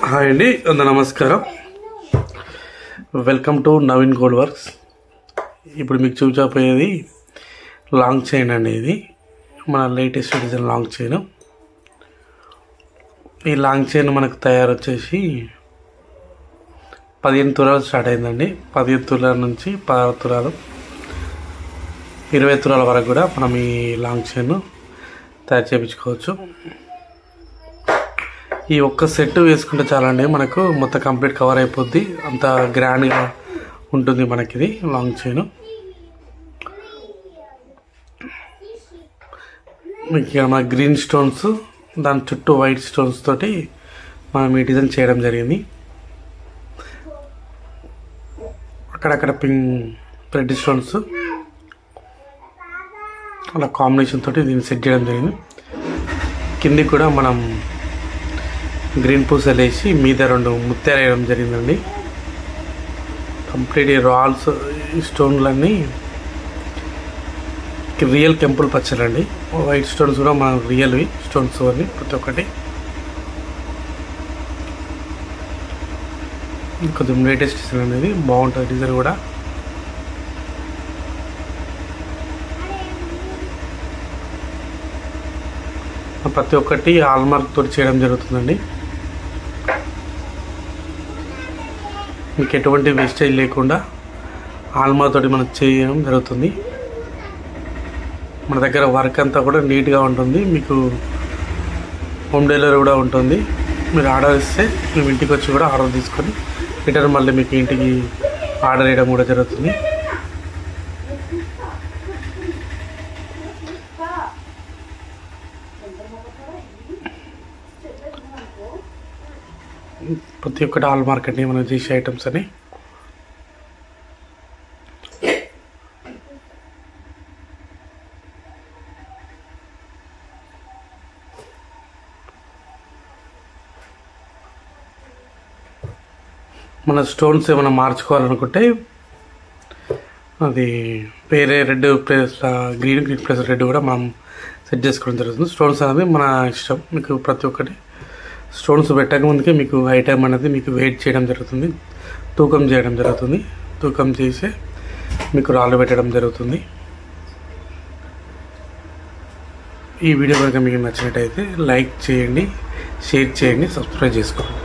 Hi అండి, నమస్కారం. Welcome to Naveen gold works. ఇప్పుడు మీకు చూపించబోయేది లాంగ్ చైన్ అండి. ఇది మన లేటెస్ట్ డిజైన్ లాంగ్ చైన్. ఈ లాంగ్ చైన్ మనకు తయారు వచ్చేసి 15 తులాలు స్టార్ట్ అయిందండి. 15 తులాల నుంచి 16 తులాలు 20 తులాల వరకు కూడా మనం ఈ లాంగ్ చైన్ తయారు చేయించుకోవచ్చు. ఈ ఒక్క సెట్ వేసుకుంటే చాలండి, మనకు మొత్తం కంప్లీట్ కవర్ అయిపోద్ది. అంత గ్రాండ్గా ఉంటుంది మనకి ఇది లాంగ్ చైన్. మీకు ఇక్కడ మన గ్రీన్ స్టోన్స్, దాని చుట్టూ వైట్ స్టోన్స్ తోటి మనం ఈ డిజైన్ చేయడం జరిగింది. అక్కడక్కడ పింక్ రెడ్ స్టోన్స్ అలా కాంబినేషన్ తోటి దీన్ని సెట్ చేయడం జరిగింది. కింది కూడా మనం గ్రీన్ పూసలు వేసి మీద 2 ముత్యాలు వేయడం జరిగిందండి. కంప్లీట్ రాల్స్ ఈ స్టోన్లన్నీ రియల్ కెంపుల్ పచ్చలండి. వైట్ స్టోన్స్ కూడా మన రియల్వి స్టోన్స్ అన్ని ప్రతి ఒక్కటి. కొంచెం లేటెస్ట్ డిజైన్ అనేది బాగుంటుంది. డిజైన్ కూడా ప్రతి ఒక్కటి హాల్మార్క్ తోటి చేయడం జరుగుతుందండి. మీకు ఎటువంటి వేస్టేజ్ లేకుండా హాల్మార్క్ తోటి మనం చేయడం జరుగుతుంది. మన దగ్గర వర్క్ అంతా కూడా నీట్గా ఉంటుంది. మీకు హోమ్ డెలివరీ కూడా ఉంటుంది. మీరు ఆర్డర్ ఇస్తే మేము ఇంటికి వచ్చి కూడా ఆర్డర్ తీసుకొని రిటర్న్ మళ్ళీ మీకు ఇంటికి ఆర్డర్ వేయడం కూడా జరుగుతుంది. ప్రతి ఒక్కటి హాల్ మార్కెట్ని మనం చేసే ఐటమ్స్ అని. మన స్టోన్స్ ఏమైనా మార్చుకోవాలనుకుంటే అది వేరే red place green place red కూడా మనం సెట్ చేసుకోవడం జరుగుతుంది. స్టోన్స్ అనేది మన ఇష్టం. మీకు ప్రతి ఒక్కటి స్టోన్స్ పెట్టక ముందుకే మీకు ఐటమ్ అనేది మీకు వెయిట్ చేయడం జరుగుతుంది, తూకం చేయడం జరుగుతుంది. తూకం చేసి మీకు రాళ్ళు పెట్టడం జరుగుతుంది. ఈ వీడియో కనుక మీకు నచ్చినట్టయితే లైక్ చేయండి, షేర్ చేయండి, సబ్స్క్రైబ్ చేసుకోండి.